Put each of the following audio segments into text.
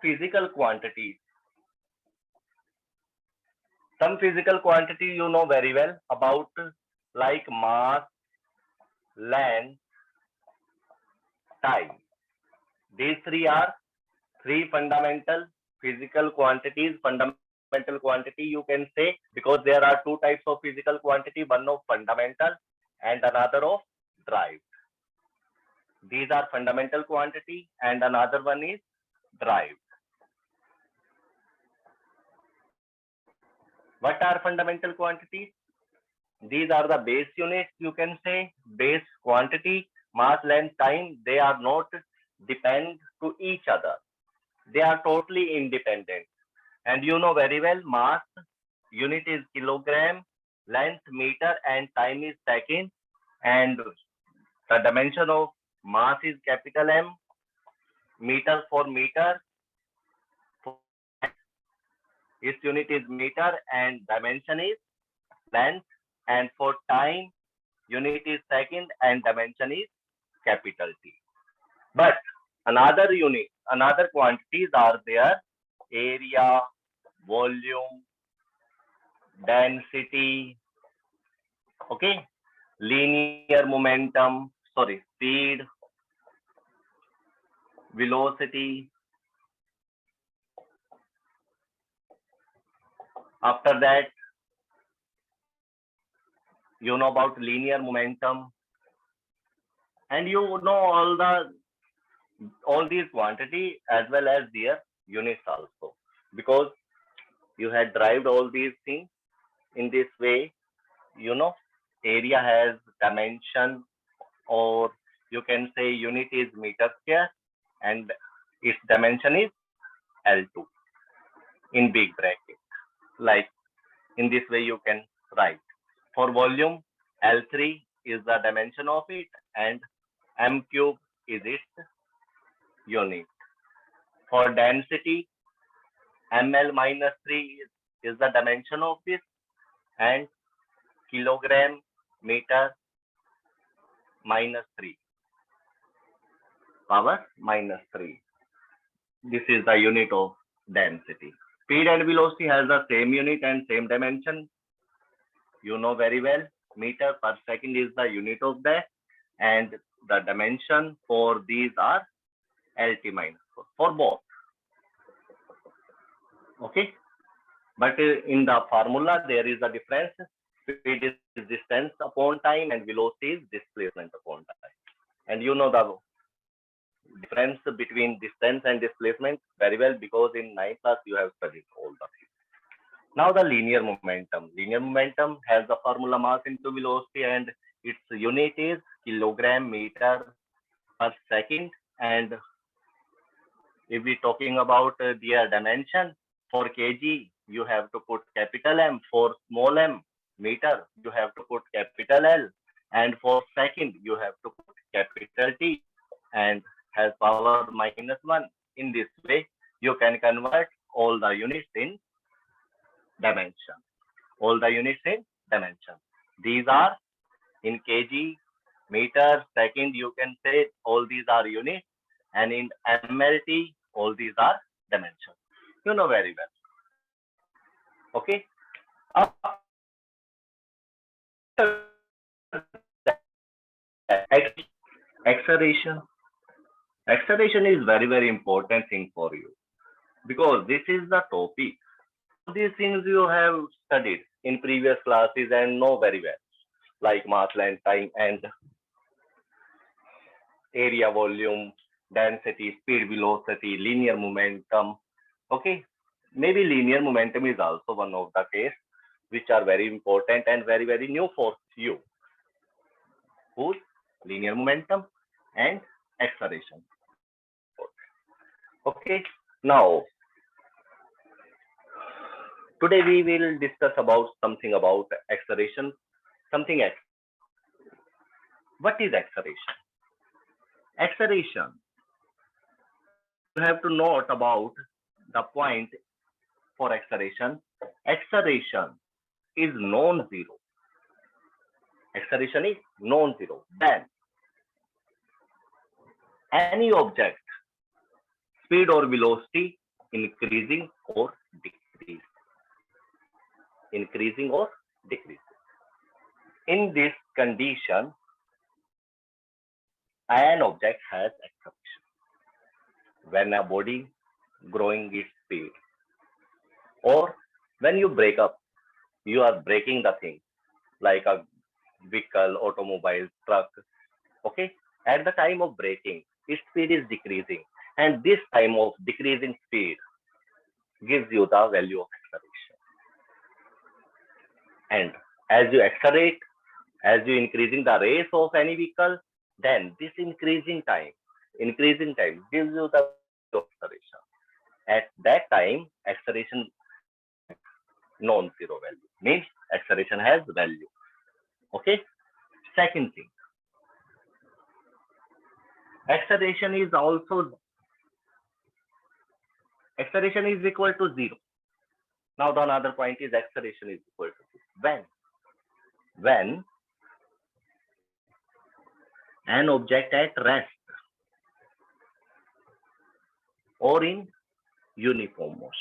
physical quantities. Some physical quantity you know very well about, like mass, length, time. These three are three fundamental physical quantities, fundamental quantity you can say, because there are two types of physical quantity, one of fundamental and another of derived. These are fundamental quantity and another one is derived. What are fundamental quantities? These are the base units, you can say, base quantity, mass, length, time. They are not depend to each other. They are totally independent. And you know very well, mass unit is kilogram, length meter, and time is second. And the dimension of mass is capital M, meter for meter. Its unit is meter and dimension is length. And for time, unit is second and dimension is capital T. But another unit, another quantities are there: area, volume, density, okay, linear momentum, sorry, speed, velocity. After that, you know about linear momentum, and you know all these quantity as well as their units also, because you had derived all these things in this way. You know, area has dimension, or you can say unit is meter square and its dimension is L2 in big bracket. Like in this way you can write. For volume, L3 is the dimension of it and M cube is its unit. For density, ml minus 3 is the dimension of this, and kilogram meter minus 3, power minus 3. This is the unit of density. Speed and velocity has the same unit and same dimension. You know very well, meter per second is the unit of that, and the dimension for these are LT minus 4 for both. Okay, but in the formula there is a difference. Speed is distance upon time and velocity is displacement upon time. And you know the difference between distance and displacement very well, because in 9th class you have studied all the things. Now the linear momentum. Linear momentum has the formula mass into velocity and its unit is kilogram meter per second. And if we're talking about their dimension, for kg you have to put capital M, for small m meter you have to put capital L, and for second you have to put capital T, and has power minus 1. In this way you can convert all the units in dimension. All the units in dimension. These are in kg, meter, second, you can say all these are units, and in MLT all these are dimensions. You know very well. Okay. Acceleration. Acceleration is very important thing for you, because this is the topic. These things you have studied in previous classes and know very well, like mass, length, time, and area, volume, density, speed, velocity, linear momentum. Okay, maybe linear momentum is also one of the case which are very important and very new for you. Whose? Linear momentum and acceleration. Okay, now today we will discuss about something about acceleration, something else. What is acceleration? Acceleration, you have to note about the point for acceleration. Acceleration is non-zero. Acceleration is non-zero. Then any object speed or velocity increasing or decreasing. Increasing or decreasing. In this condition, an object has acceleration. When a body growing its speed, or when you break up, you are breaking the thing like a vehicle, automobile, truck. Okay, at the time of braking, its speed is decreasing, and this time of decreasing speed gives you the value of acceleration. And as you accelerate, as you increasing the race of any vehicle, then this increasing time gives you the acceleration. At that time, acceleration non-zero value, means acceleration has value. Okay. Second thing, acceleration is equal to zero. Now the another point is acceleration is equal to zero. When an object at rest or in uniform motion.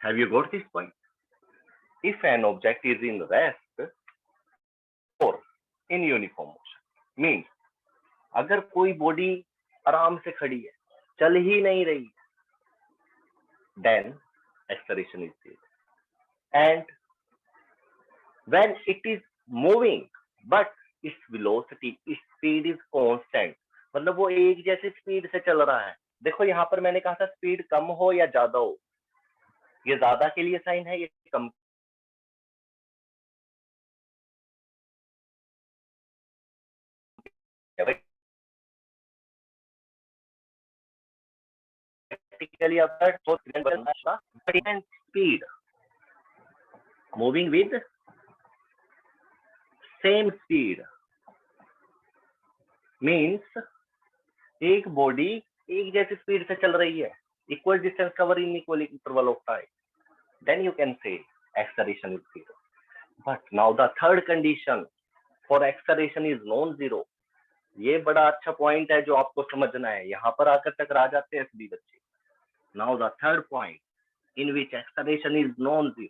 Have you got this point? If an object is in rest or in uniform motion, means अगर कोई body आराम से खड़ी है, चल ही नहीं रही, then acceleration is zero. And when it is moving but its velocity, its speed is constant, मतलब वो एक जैसे स्पीड से चल रहा है. देखो यहाँ पर मैंने कहा था स्पीड कम हो या ज्यादा हो, ये ज्यादा के लिए साइन है, ये कम speed moving with same speed means एक बॉडी एक जैसी स्पीड से चल रही है, equal distance cover in equal interval of time, then you can say acceleration is zero. But now the third condition for acceleration is non-zero. ये बड़ा अच्छा पॉइंट है जो आपको समझना है, यहाँ पर आकर टकरा जाते हैं सभी बच्चे. Now the third point in which acceleration is non-zero,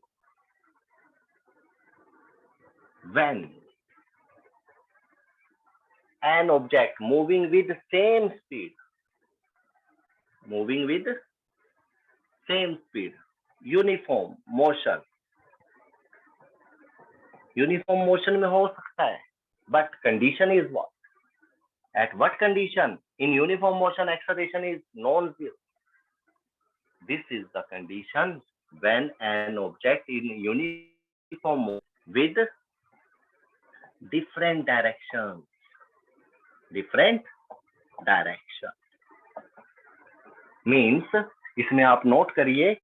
when an object moving with same speed, uniform motion में हो सकता है, but condition is what? At what condition? In uniform motion, acceleration is non-zero. This is the condition when an object in uniform motion with different direction. Means इसमें आप note करिए,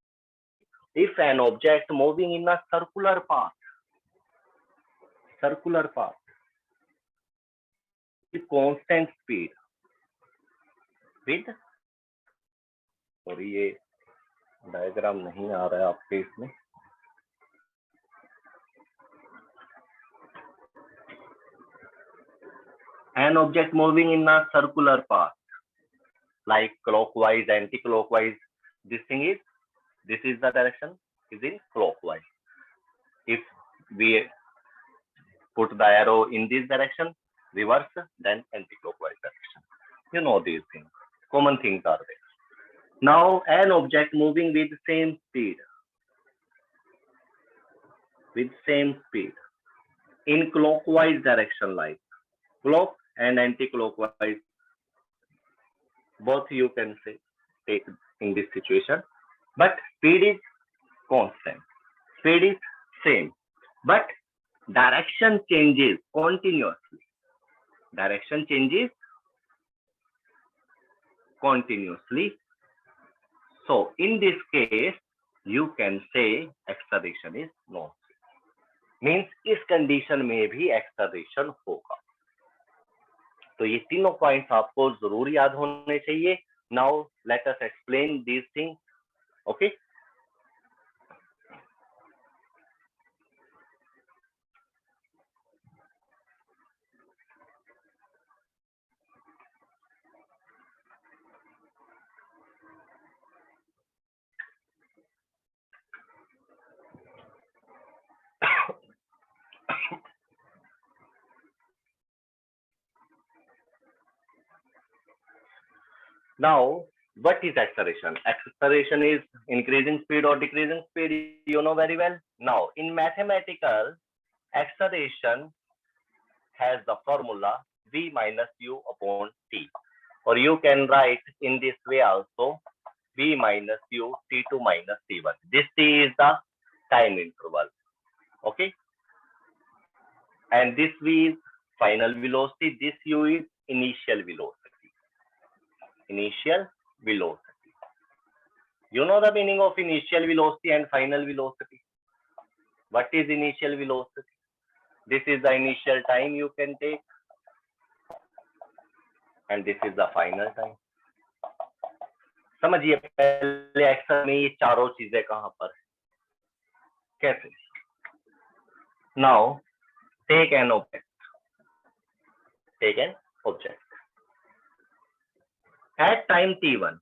if an object moving in a circular path with constant speed with, sorry ये diagram नहीं आ रहा है आपके इसमें, an object moving in a circular path like clockwise, anti-clockwise, this is the direction is in clockwise. If we put the arrow in this direction, reverse, then anti-clockwise direction. You know these things, common things are there. Now an object moving with same speed in clockwise direction, like clock and anti-clockwise, both you can say take in this situation, but speed is constant, speed is same, but direction changes continuously. So in this case, you can say acceleration is non-zero. Means इस condition में भी acceleration होगा. तो ये तीनों points आपको जरूर याद होने चाहिए. Now let us explain these things. Okay. Now, what is acceleration? Acceleration is increasing speed or decreasing speed. You know very well. Now, in mathematical, acceleration has the formula v minus u upon t. Or you can write in this way also, v minus u t2 minus t1. This t is the time interval. Okay. And this v is final velocity. This u is initial velocity. Initial velocity. You know the meaning of initial velocity and final velocity. What is initial velocity? This is the initial time you can take, and this is the final time. समझिए पहले Excel में ये चारों चीजें कहां पर है, कैसे? Now take an object. Take an object. At time t1,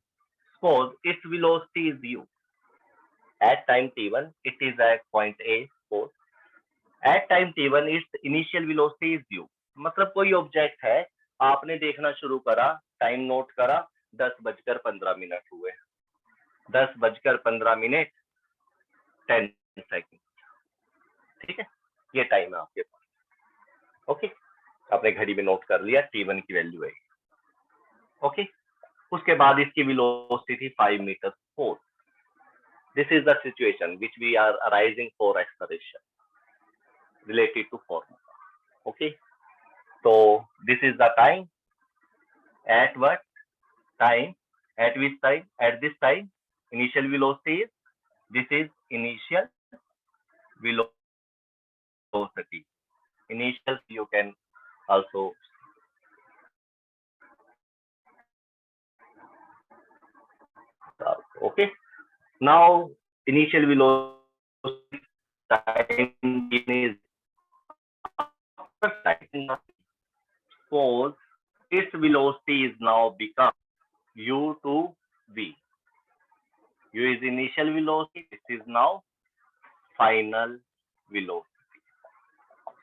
suppose its velocity is u. At time t1, it is at point A. Suppose at time t1, its initial velocity is u. मतलब कोई object है, आपने देखना शुरू करा, time note करा, 10:15 हुए, 10:15 10 second, ठीक है, ये टाइम है आपके पास। ओके, आपने घड़ी में नोट कर लिया, t1 की वैल्यू है। ओके, उसके बाद इसकी वेलोसिटी थी 5 metre four. This is the situation which we are arising for acceleration related to formula. Okay, so this is the time. At what time? At which time? At this time, initial velocity is, this is initial velocity. Initial you can also okay. Now initial velocity time is suppose its velocity is now become u to v. U is initial velocity. This is now final velocity.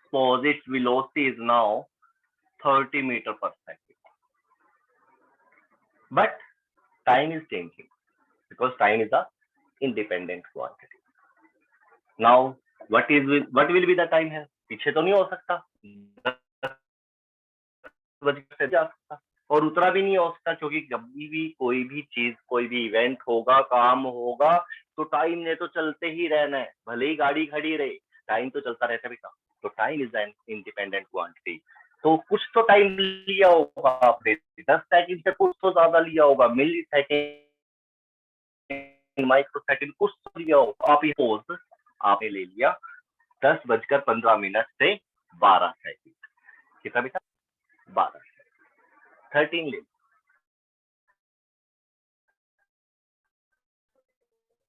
Suppose its velocity is now 30 meter per second. But time is changing because time is a independent quantity. Now, what will be the time है? पीछे तो नहीं हो सकता, 10 से जा सकता और उतना भी नहीं हो सकता, क्योंकि कभी भी कोई भी चीज, कोई भी इवेंट होगा, काम होगा, तो टाइम ने तो चलते ही रहना है, भले ही गाड़ी खड़ी रहे, टाइम तो चलता रहता है बेटा। तो time is an independent quantity. तो कुछ तो टाइम लिया होगा आपने, 10 सेकंड से कुछ तो ज्यादा लिया होगा, मिली सेकंड, माइक्रो सेकंड कुछ तो लिया होगा। आप सपोज आपने ले लिया 10:15 से 12 सेकंड, कितना बेटा? 12, 13 ले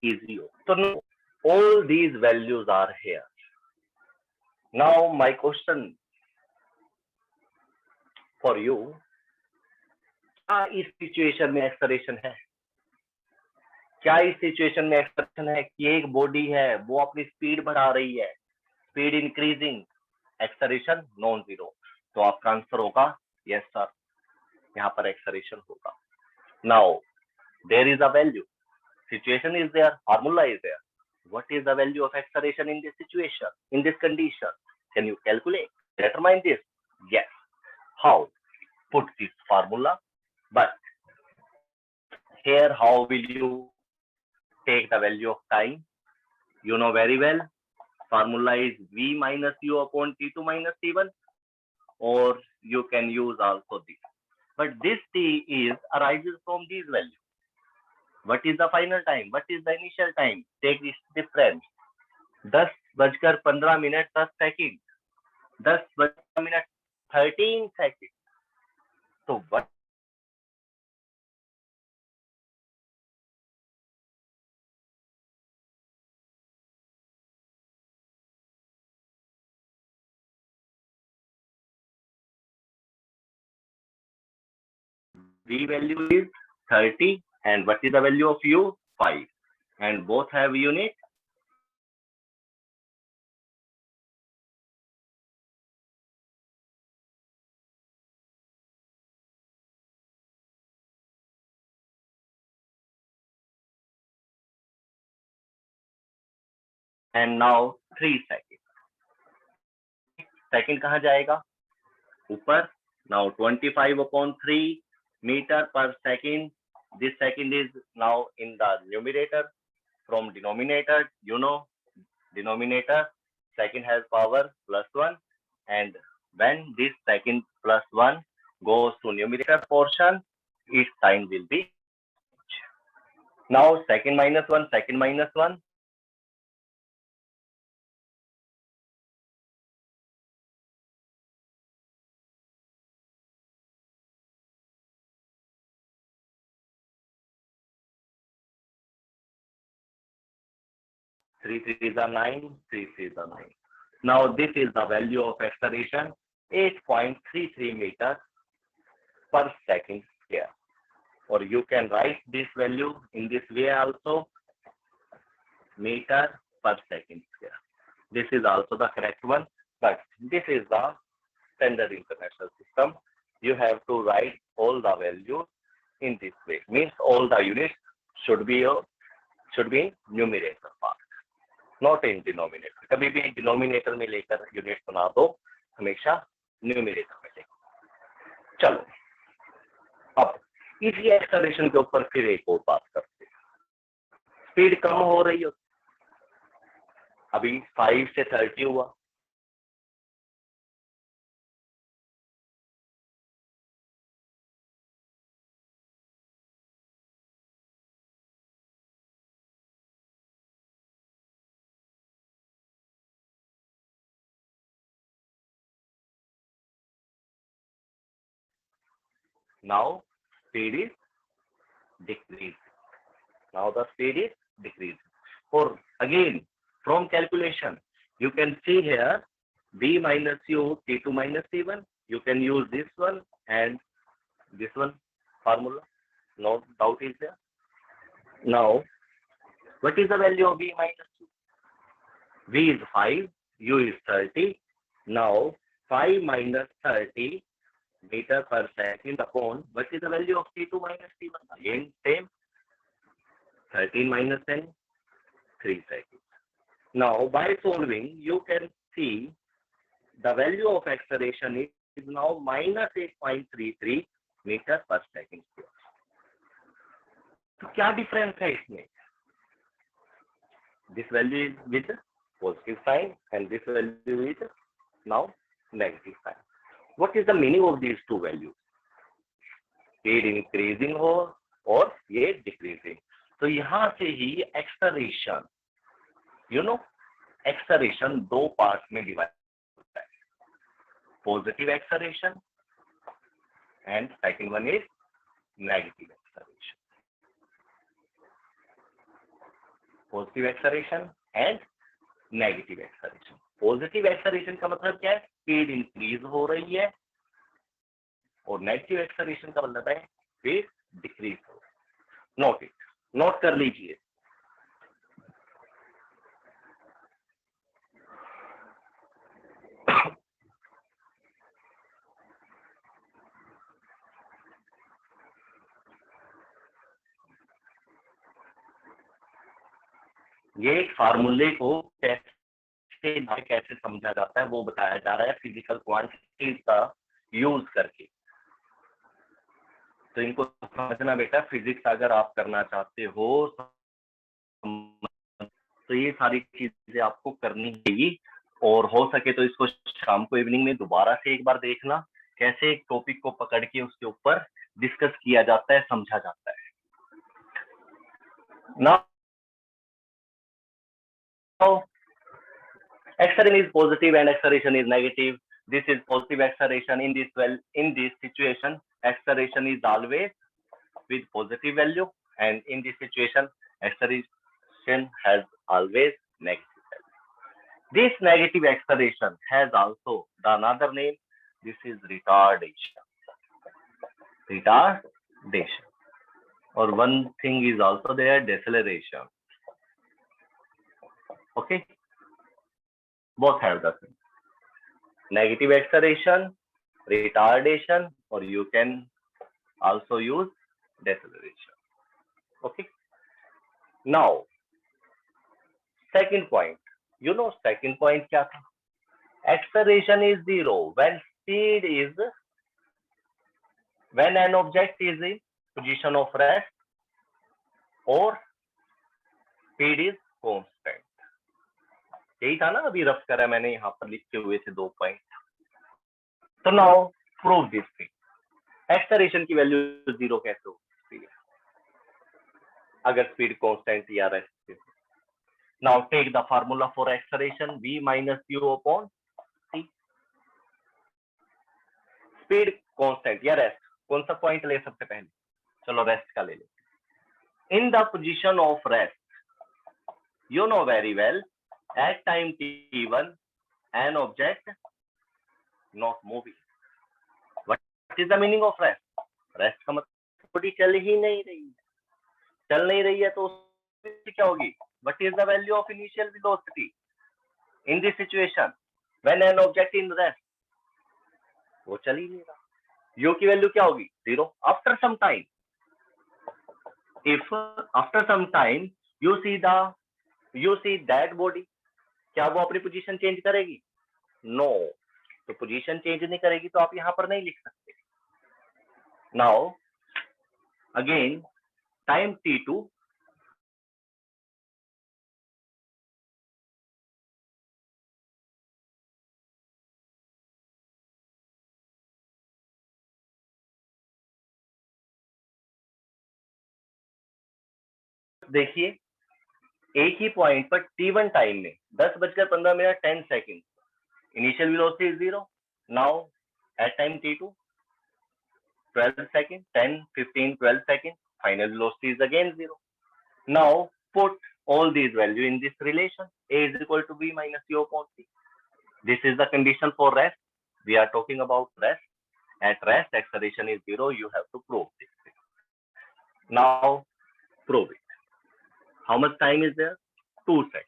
easy. So now all these values are here. Now my question for you, क्या इस सिचुएशन में एक्सेलरेशन है? क्या इस सिचुएशन में एक्सेलरेशन है कि एक बॉडी है, वो अपनी स्पीड बढ़ा रही है, speed increasing, acceleration non zero. तो आपका आंसर होगा यस सर, यहाँ पर एक्सेलरेशन होगा। Now there is a value, situation is there, formula is there. What is the value of acceleration in this situation, in this condition? Can you calculate, determine this? Yes. How? Put this formula, but here how will you take the value of time? You know very well, formula is v minus u upon t2 minus t1, or you can use also this. But this t is arises from these values. What is the final time? What is the initial time? Take this difference. 10:15 10 second, 10:15 13 second. तो what v value is 30 and what is the value of u? 5, and both have unit and now 3 seconds. Second कहाँ जाएगा? ऊपर. Now 25/3 meter per second. This second is now in the numerator. From denominator, you know, denominator, second has power +1, and when this second +1 goes to numerator portion, its sign will be. Now second -1, second -1. Three threes are 9, 3 threes are 9. Now this is the value of acceleration, 8.33 meters per second square. Or you can write this value in this way also, meter per second square. This is also the correct one, but this is the standard international system. You have to write all the values in this way. Means all the units should be in numerator part, not in denominator. कभी भी denominator में लेकर unit बना दो, हमेशा numerator में लेकर. चलो, अब इसी एक्सेलरेशन के ऊपर फिर एक और बात करते हैं. स्पीड कम हो रही हो, अभी 5 से 30 हुआ. Now speed is decreasing. Now the speed is decreasing. Or again, from calculation, you can see here v minus u t2 minus t1. You can use this one and this one formula. No doubt is there. Now, what is the value of v minus u? V is 5, u is 30. Now 5 minus 30 meter per second upon what is the value of t2 minus t1? Again same, 13 minus 10, 3 seconds. Now by solving, you can see the value of acceleration is now minus 8.33 meter per second square. तो क्या difference है इसमें? This value is with positive sign and this value is now negative sign. What is the meaning of these two values? Speed increasing हो और ये decreasing. तो यहाँ से ही acceleration, you know, acceleration दो पार्ट में डिवाइड होता है. Positive acceleration and second one is negative acceleration. Positive acceleration and negative acceleration. Positive acceleration का मतलब क्या है? स्पीड इंक्रीज हो रही है, और नेगेटिव एक्सेलरेशन का मतलब है स्पीड डिक्रीज हो रही है. नोट इट, नोट कर लीजिए. ये फार्मूले को कैसे समझा जाता है वो बताया जा रहा है फिजिकल क्वांटिटीज का यूज करके. तो इनको समझना बेटा. फिजिक्स अगर आप करना चाहते हो तो ये सारी चीजें आपको करनी चाहिए, और हो सके तो इसको शाम को इवनिंग में दोबारा से एक बार देखना, कैसे एक टॉपिक को पकड़ के उसके ऊपर डिस्कस किया जाता है, समझा जाता है. Now acceleration is positive and acceleration is negative. This is positive acceleration. In this situation, acceleration is always with positive value, and in this situation, acceleration has always negative value. This negative acceleration has also the another name. This is retardation. Retardation. Or one thing is also there, deceleration. Okay. Both have the same. Negative acceleration, retardation, or you can also use deceleration. Okay. Now, second point, you know second point क्या था? Acceleration is zero when speed is when an object is in position of rest or speed is constant. यही था ना, अभी rough करा मैंने, यहाँ पर लिखे हुए थे 2 पॉइंट. तो now prove this thing. Acceleration की वैल्यू जीरो कैसे होती है अगर स्पीड कांस्टेंट या रेस्ट है? Now take the formula for acceleration v minus u upon c. Speed constant या रेस्ट, कौन सा पॉइंट ले सबसे पहले? चलो रेस्ट का ले लेते. In the position of rest, you know very well, at time t1 an object not moving. What is the meaning of rest? Rest का मतलब बॉडी चल ही नहीं रही है. चल नहीं रही है तो क्या होगी? What is the value of initial velocity in this situation when an object in rest? वो चल ही नहीं रहा. u की वैल्यू क्या होगी? 0. After some time, if after some time you see that body, क्या वो अपनी पोजीशन चेंज करेगी? नो. तो पोजीशन चेंज नहीं करेगी तो आप यहां पर नहीं लिख सकते. नाउ अगेन टाइम t2, देखिए एक ही पॉइंट पर t1 टाइम में 10:15 10 second initial velocity is 0. Now at time t2 12 second 10 15 12 second final velocity is again 0. Now put all these value in this relation. A is equal to v minus u upon c. This is the condition for rest. We are talking about rest. At rest acceleration is 0. You have to prove this. Now prove it. How much time is there? 2 seconds.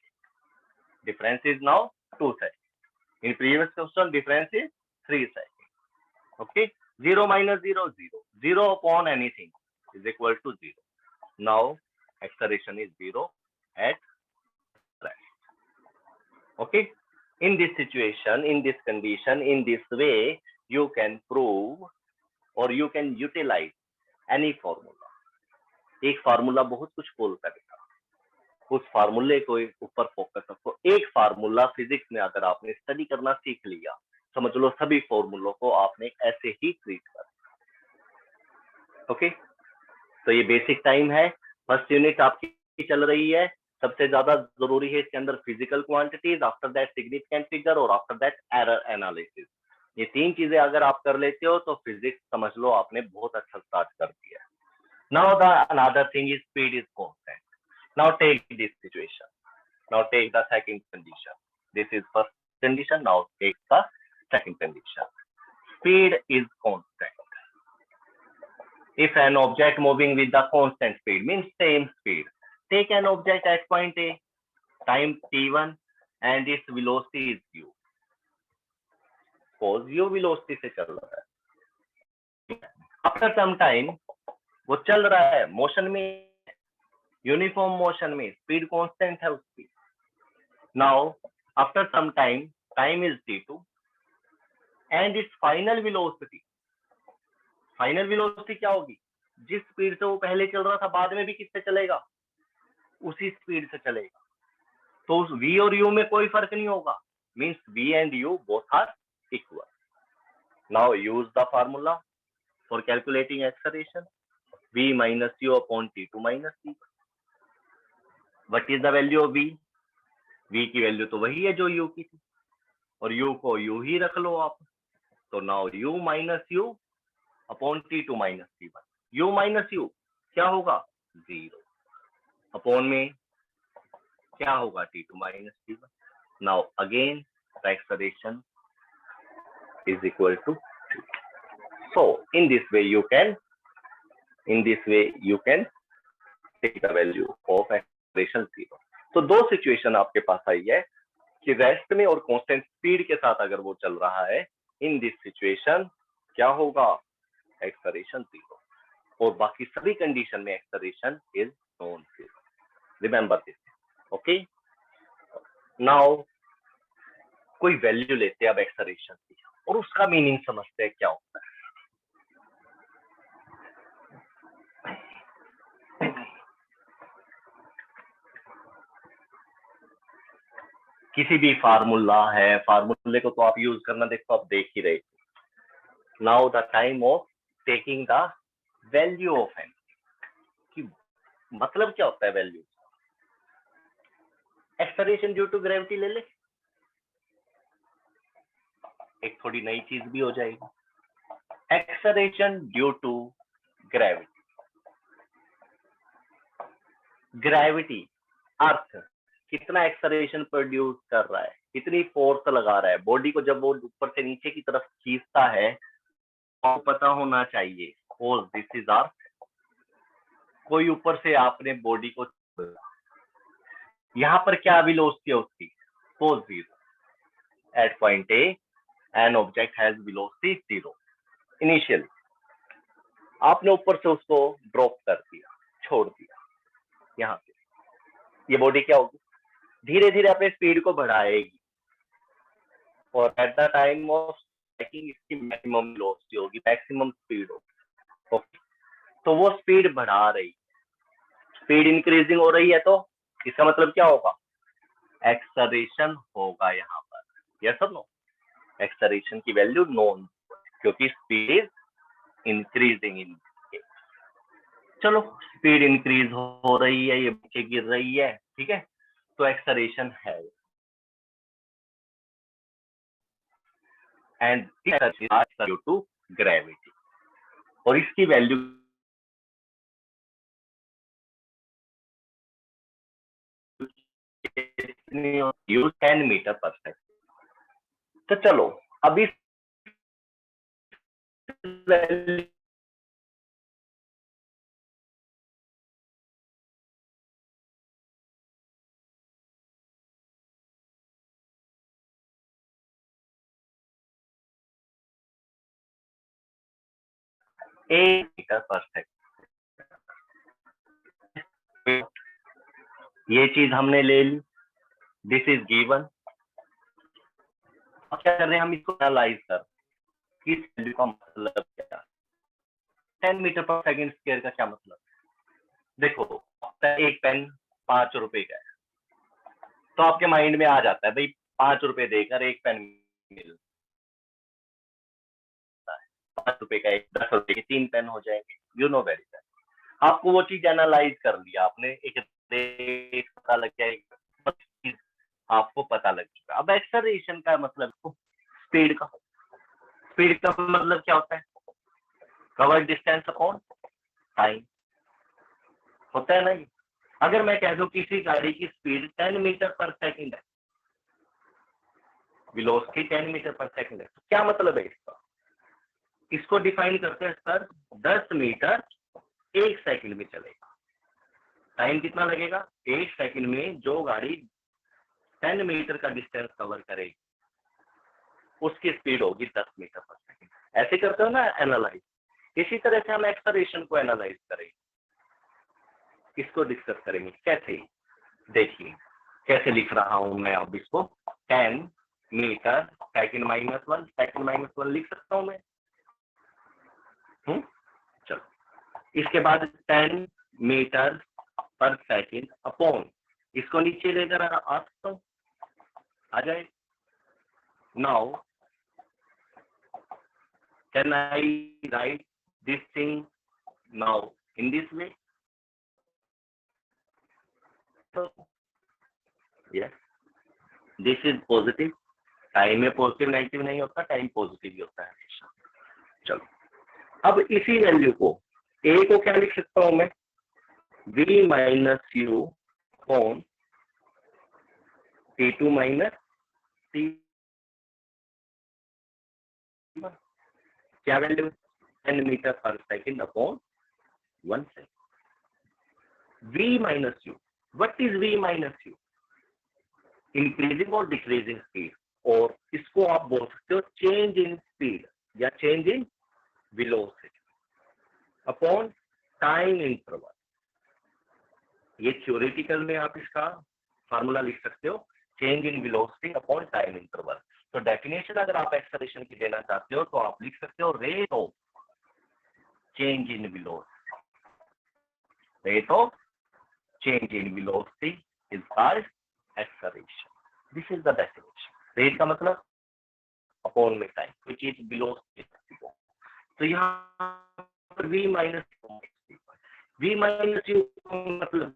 Difference is now 2 seconds. In previous question, difference is 3 seconds. Okay? 0 minus 0, 0. 0 upon anything is equal to 0. Now, acceleration is 0 at rest. Okay? In this situation, in this condition, in this way, you can prove or you can utilize any formula. एक formula बहुत कुछ बोल करेगा. उस फार्मूले को ऊपर focus रखो. एक फार्मूला फिजिक्स में अगर आपने स्टडी करना सीख लिया, समझ लो सभी फॉर्मूलों को आपने ऐसे ही ट्रीट कर. ओके, तो ये बेसिक टाइम है. फर्स्ट यूनिट आपकी चल रही है. सबसे ज्यादा जरूरी है इसके अंदर physical quantities, after that significant figure और आफ्टर दैट एरर एनालिसिस. ये 3 चीजें अगर आप कर लेते हो तो फिजिक्स समझ लो आपने बहुत अच्छा स्टार्ट कर दिया. Now the another thing is speed is constant. Now take this situation. Now take the second condition. This is first condition. Now take the second condition. Speed is constant. If an object moving with the constant speed means same speed. Take an object at point A, time t1, and its velocity is u. Suppose u velocity से चल रहा है. After some time, वो चल रहा है motion में, uniform motion में, स्पीड कांस्टेंट है उसकी. Now after some time, time is t2 and its final velocity. Final velocity क्या होगी? जिस स्पीड से वो पहले चल रहा था बाद में भी किससे चलेगा? उसी स्पीड से चलेगा. तो उस v और u में कोई फर्क नहीं होगा. Means v and u both are equal. Now use the formula for calculating acceleration. v minus u upon t2 minus c. What is the value of v? v की वैल्यू तो वही है जो u की थी, और u को u ही रख लो आप. तो now u minus u upon t2 minus t1. u minus u क्या होगा? 0. अपॉन में क्या होगा? t2 minus t1. Now again the acceleration is equal to 2. So in this way you can take the value of acceleration 0. तो 2 situation आपके पास आई है कि rest में और कांस्टेंट स्पीड के साथ अगर वो चल रहा है. इन दिस सिचुएशन क्या होगा? एक्सेलरेशन 0. और बाकी सभी कंडीशन में acceleration is non 0. Remember this. Okay, now कोई वैल्यू लेते हैं अब एक्सेलरेशन की और उसका मीनिंग समझते हैं क्या होता है। किसी भी फार्मूला है, फार्मूले को तो आप यूज करना देखो, आप देख ही रहे। Now the time of taking the value of n, कि मतलब क्या होता है value. Acceleration due to gravity ले ले, एक थोड़ी नई चीज भी हो जाएगी। Acceleration due to gravity, gravity earth कितना एक्सेलरेशन प्रोड्यूस कर रहा है, कितनी फोर्स लगा रहा है बॉडी को, जब वो ऊपर से नीचे की तरफ खींचता है तो पता होना चाहिए सपोज दिस इज अर्थ, कोई ऊपर से आपने बॉडी को, यहाँ पर क्या वेलोसिटी है उसकी, suppose 0 at point A an object has velocity 0 initially, आपने ऊपर से उसको ड्रॉप कर दिया, छोड़ दिया, यहाँ पे ये बॉडी क्या होगी, धीरे धीरे अपने स्पीड को बढ़ाएगी और at the time of striking इसकी मैक्सिमम वेलोसिटी होगी, मैक्सिमम स्पीड होगी। तो वो स्पीड बढ़ा रही, स्पीड इंक्रीजिंग हो रही है, तो इसका मतलब क्या होगा, एक्सेलरेशन होगा यहाँ पर। यस और नो, एक्सेलरेशन की वैल्यू नोन, क्योंकि स्पीड इज इंक्रीजिंग इन। चलो स्पीड इंक्रीज हो रही है, ये नीचे गिर रही है, ठीक है, तो एक्सेलरेशन है। एंड ड्यू टू ग्रेविटी, और इसकी वैल्यू यूज 10 मीटर पर सेकंड। तो चलो अभी वैल्यू एक मीटर पर सेकंड, ये चीज हमने ले ली, दिस इज गिवन। अब क्या कर रहे हैं, हम इसको एनालाइज कर, इस वैल्यू का मतलब क्या, 10 मीटर पर सेकंड स्क्वायर का क्या मतलब। देखो एक पेन 5 रुपए का है, तो आपके माइंड में आ जाता है भाई 5 रुपए देकर एक पेन मिलता है, 5 रुपए का एक, 10 रुपए के 3 पेन हो जाएंगे, यू नो वेरी वेल। आपको वो चीज एनालाइज कर लिया आपने, एक रेट पता लग गया, आपको पता लग चुका। अब एक्सेलरेशन का मतलब स्पीड का, स्पीड का मतलब क्या होता है, कवर डिस्टेंस अपॉन टाइम, होता है ना ये। अगर मैं कह दूं किसी गाड़ी की स्पीड 10 मीटर पर सेकंड है, वेलोसिटी 10 मीटर पर सेकंड है, तो क्या मतलब है इसका, इसको डिफाइन करते हैं सर 10 मीटर एक सेकंड में चलेगा। टाइम कितना लगेगा, एक सेकंड में जो गाड़ी 10 मीटर का डिस्टेंस कवर करेगी उसकी स्पीड होगी 10 मीटर पर सेकंड। ऐसे करते हो ना एनालाइज, इसी तरह से हम एक्सेलरेशन को एनालाइज करेंगे, इसको डिस्कस करेंगे कैसे। देखिए कैसे लिख रहा हूं मैं अब इसको, 10 मीटर सेकंड -1, सेकंड -1 लिख सकता हूं मैं। चलो इसके बाद 10 मीटर पर सेकंड अपॉन, इसको नीचे लेकर आ सकता हूं, आ जाए। Now can I right this thing now in this way, yes this is positive, time में पॉजिटिव नेगेटिव नहीं होता, टाइम पॉजिटिव ही होता है हमेशा। चलो अब इसी वैल्यू को, ए को क्या लिख सकता हूं मैं, v minus you upon T2 minus T, क्या वैल्यू, 10 मीटर पर second upon 1 second. v minus you, what is v minus you, increasing और डिक्रीजिंग स्पीड, और इसको आप बोल सकते हो चेंज इन स्पीड या change in velocity upon time interval. ये थ्योरेटिकल में आप इसका फार्मूला लिख सकते हो, change in velocity upon time interval. तो डेफिनेशन अगर आप एक्सेलरेशन की देना चाहते हो तो आप लिख सकते हो rate of change in velocity, rate of change in velocity is called acceleration. This is the definition. Rate का मतलब अपॉन में टाइम, व्हिच इज वेलोसिटी। तो यहाँ पर v माइनस u मतलब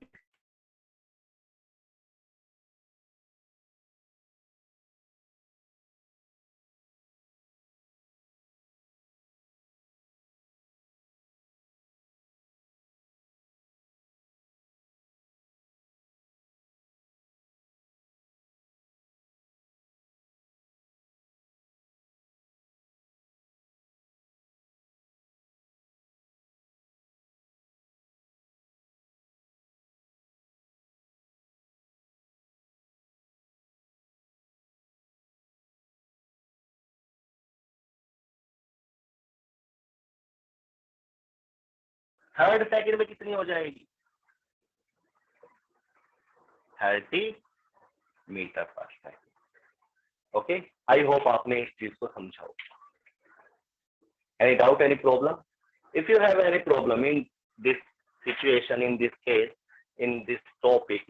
थर्ड सेकंड में कितनी हो जाएगी? 30 मीटर पर सेकंड। ओके, आई होप आपने इस चीज को समझा हो। Any doubt, any problem? If you have any problem in this situation, in this case, in this topic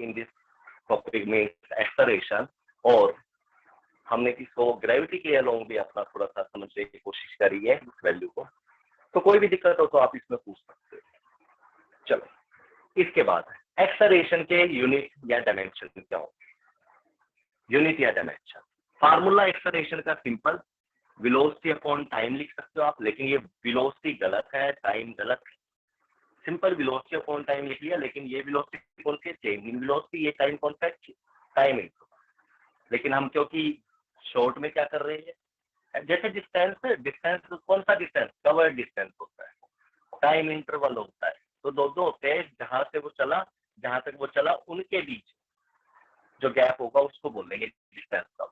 means acceleration, और हमने इसको ग्रेविटी के अलोंग भी अपना थोड़ा सा समझने की कोशिश करी है इस वैल्यू को, तो कोई भी दिक्कत हो तो आप इसमें पूछ सकते हो। चलो, इसके बाद एक्सेलरेशन के यूनिट या डायमेंशन क्या हो? यूनिट या डायमेंशन, फार्मूला एक्सेलरेशन का सिंपल, वेलोसिटी अपॉन टाइम लिख सकते हो आप, लेकिन ये वेलोसिटी गलत है, टाइम गलत है। सिंपल वेलोसिटी अपॉन टाइम लिख लिया, लेकिन ये वेलोसिटी कौन सी है? Change in velocity. ये टाइम कौन सा है? Time in. लेकिन हम क्योंकि शॉर्ट में क्या कर रहे हैं, जैसे डिस्टेंस कौन सा डिस्टेंस? कवर्ड डिस्टेंस होता है, टाइम इंटरवल होता है। तो दो होते हैं, जहां से वो चला, जहां तक वो चला, उनके बीच जो गैप होगा उसको बोलेंगे डिस्टेंस का।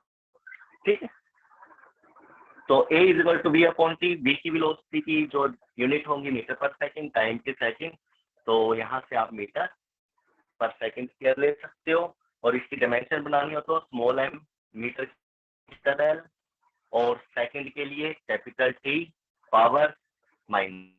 ठीक है, तो a is equal to v upon T. v की वेलोसिटी की जो यूनिट होंगी मीटर पर सेकंड, टाइम के सेकंड, तो यहाँ से आप मीटर पर सेकंड स्क्वायर ले सकते हो। और इसकी डायमेंशन बनानी हो तो small m metre capital L, और सेकंड के लिए कैपिटल T पावर माइनस